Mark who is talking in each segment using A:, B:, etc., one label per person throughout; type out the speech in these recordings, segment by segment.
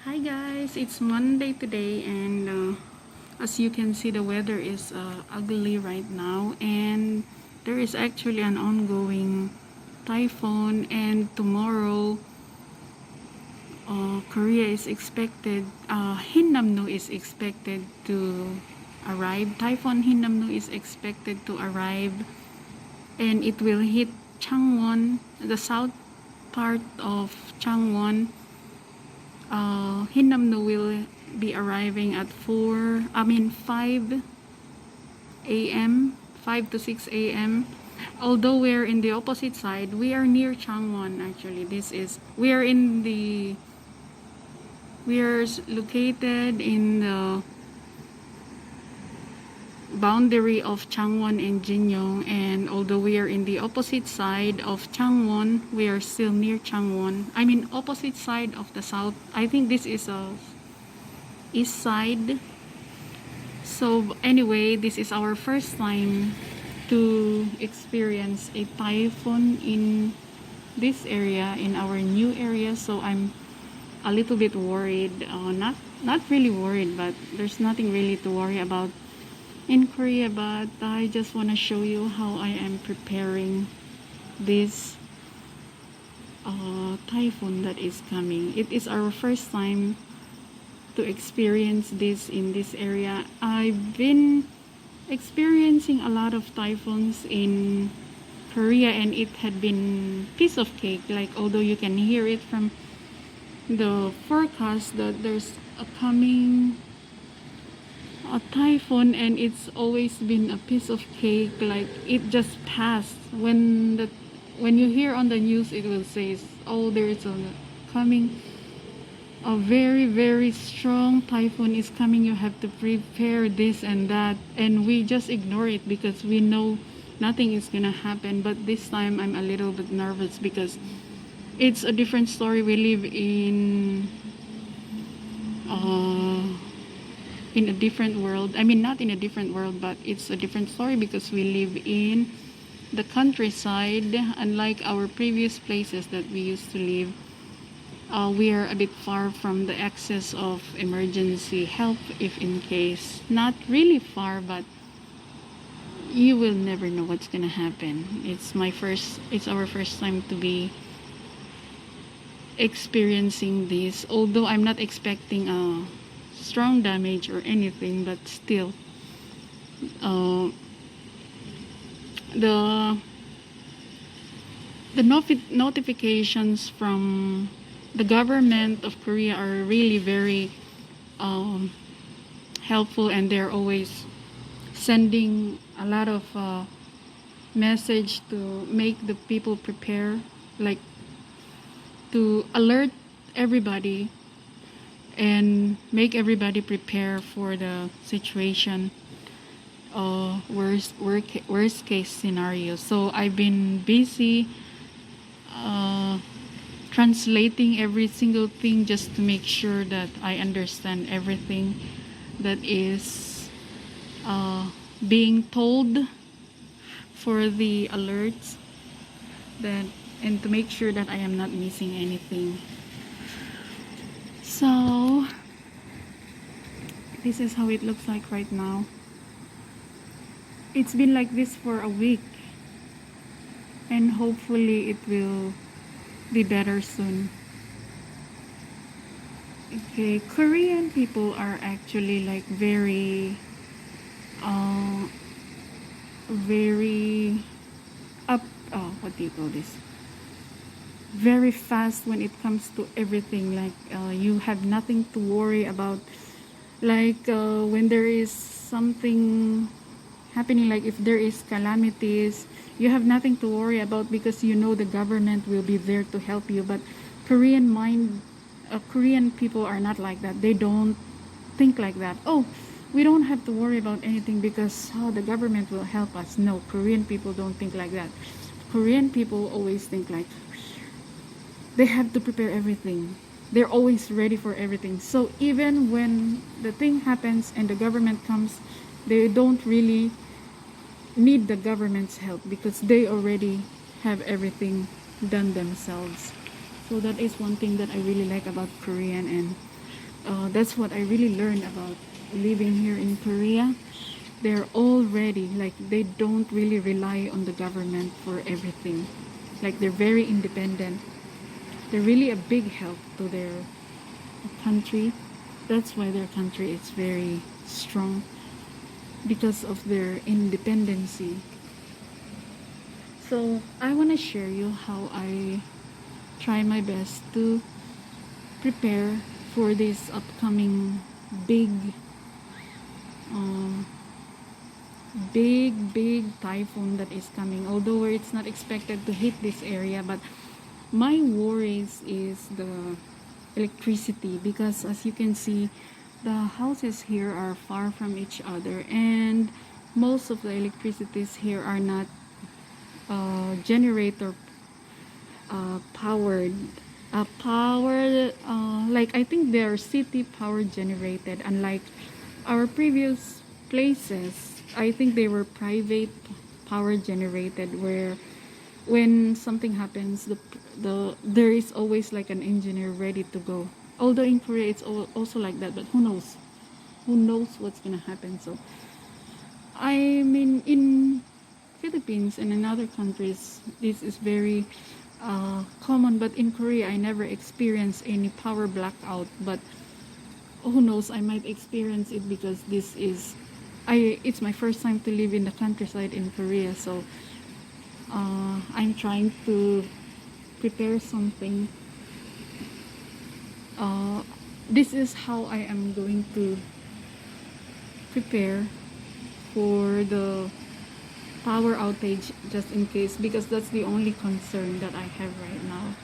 A: Hi guys, it's Monday today, and as you can see, the weather is ugly right now, and there is actually an ongoing typhoon, and tomorrow Korea is expected, Hinnamnor is expected to arrive. Typhoon Hinnamnor is expected to arrive, and it will hit Changwon, the south part of Changwon. Hinnamnor will be arriving at 5 a.m. 5 to 6 a.m. Although we're in the opposite side, we are near Changwon actually. We are located in the boundary of Changwon and Jinyong, and although we are in the opposite side of Changwon, we are still near Changwon. I mean opposite side of the south. I think this is a east side. So anyway, this is our first time to experience a typhoon in this area, in our new area, so I'm a little bit worried. Not really worried, but there's nothing really to worry about in Korea, but I just want to show you how I am preparing this typhoon that is coming. It is our first time to experience this in this area. I've been experiencing a lot of typhoons in Korea, and it had been piece of cake. Like, although you can hear it from the forecast that there's a coming a typhoon, and it's always been a piece of cake. Like, it just passed. When you hear on the news, it will say, oh, there is a very, very strong typhoon is coming, you have to prepare this and that, and we just ignore it because we know nothing is gonna happen. But this time I'm a little bit nervous because it's a different story. We live in a different world. I mean, not in a different world, but it's a different story because we live in the countryside. Unlike our previous places that we used to live, we are a bit far from the access of emergency help, if in case. Not really far, but you will never know what's gonna happen. It's our first time to be experiencing this, although I'm not expecting a strong damage or anything, but still the notifications from the government of Korea are really very helpful, and they're always sending a lot of message to make the people prepare, like to alert everybody and make everybody prepare for the situation, worst case scenario. So I've been busy translating every single thing just to make sure that I understand everything that is being told for the alerts, and to make sure that I am not missing anything. So this is how it looks like right now. It's been like this for a week, and hopefully it will be better soon. Okay, Korean people are actually like very what do you call this, very fast when it comes to everything. Like, you have nothing to worry about. Like, when there is something happening, like if there is calamities, you have nothing to worry about because you know the government will be there to help you. But Korean people are not like that. They don't think like that. Oh, we don't have to worry about anything because the government will help us. No, Korean people don't think like that. Korean people always think like they have to prepare everything. They're always ready for everything. So even when the thing happens and the government comes, they don't really need the government's help because they already have everything done themselves. So that is one thing that I really like about Korean, and That's what I really learned about living here in Korea. They're all ready, like they don't really rely on the government for everything. Like they're very independent. They're really a big help to their country. That's why their country is very strong, because of their independency. So I want to share you how I try my best to prepare for this upcoming big um, big typhoon that is coming, although it's not expected to hit this area. But my worries is the electricity, because as you can see, the houses here are far from each other, and most of the electricities here are not generator powered, like I think they're city power generated, unlike our previous places. I think they were private power generated, where when something happens, there is always like an engineer ready to go. Although in Korea it's also like that, but who knows what's gonna happen. So I mean, in Philippines and in other countries this is very common, but in Korea I never experienced any power blackout. But who knows, I might experience it, because it's my first time to live in the countryside in Korea. So I'm trying to prepare something. This is how I am going to prepare for the power outage, just in case, because that's the only concern that I have right now.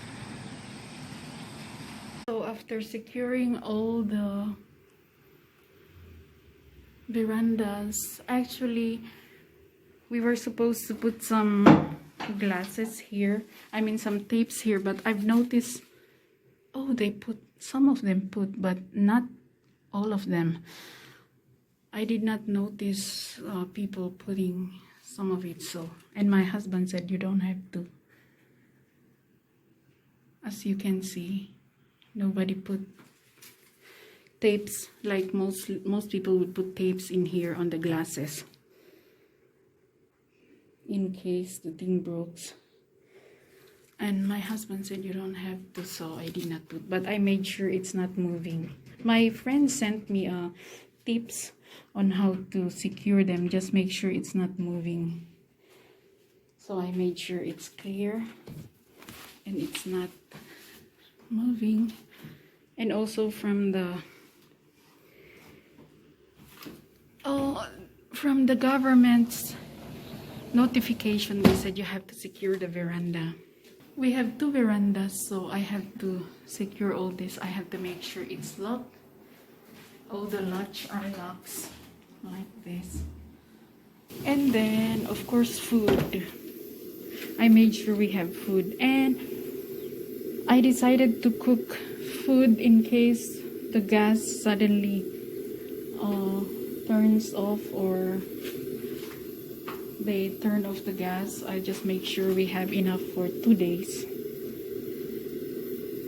A: So after securing all the verandas, actually we were supposed to put some glasses here, I mean some tapes here, but I've noticed, oh, they put, some of them put, but not all of them. I did not notice people putting some of it. So, and my husband said you don't have to. As you can see, nobody put tapes like most people would put tapes in here on the glasses, in case the thing breaks. And my husband said you don't have to, so I did not put, but I made sure it's not moving. My friend sent me tips on how to secure them. Just make sure it's not moving. So I made sure it's clear and it's not moving. And also from the government's notification, they said you have to secure the veranda. We have 2 verandas, so I have to secure all this. I have to make sure it's locked. All the latch are locks like this. And then of course food. I made sure we have food, and I decided to cook food in case the gas suddenly turns off, or they turn off the gas. I just make sure we have enough for 2 days.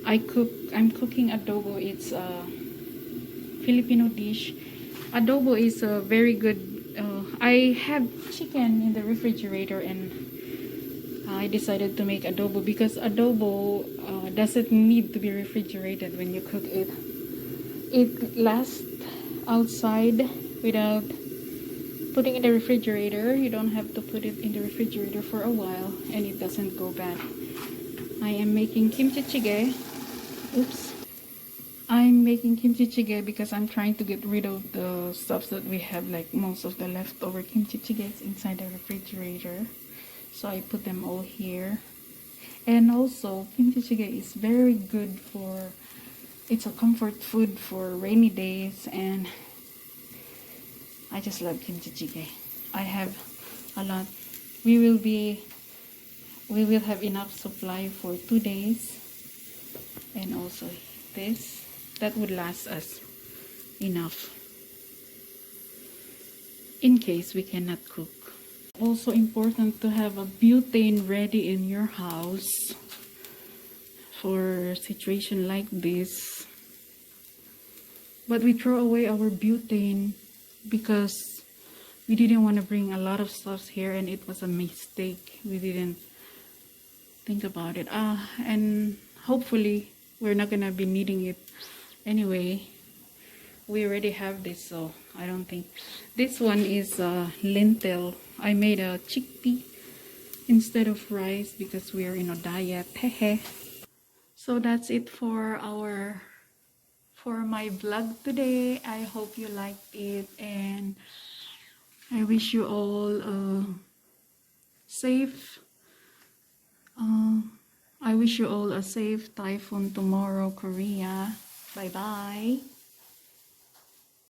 A: I'm cooking adobo. It's a Filipino dish. Adobo is a very good, I have chicken in the refrigerator, and I decided to make adobo, because adobo doesn't need to be refrigerated when you cook it. It lasts outside without putting in the refrigerator. You don't have to put it in the refrigerator for a while, and it doesn't go bad. I am making kimchi jjigae. Oops. I'm making kimchi jjigae because I'm trying to get rid of the stuff that we have, like most of the leftover kimchi jjigaes inside the refrigerator. So I put them all here. And also, kimchi jjigae is very good for, it's a comfort food for rainy days, and I just love kimchi jjigae. I have a lot. We will have enough supply for 2 days. And also this, that would last us enough in case we cannot cook. Also important to have a butane ready in your house for a situation like this. But we throw away our butane because we didn't want to bring a lot of stuff here, and it was a mistake. We didn't think about it. And hopefully we're not gonna be needing it anyway. We already have this, so I don't think. This one is lentil. I made a chickpea instead of rice because we are in a diet. Hehe. So that's it for my vlog today. I hope you liked it, and I wish you all safe. I wish you all a safe typhoon tomorrow, Korea. Bye bye.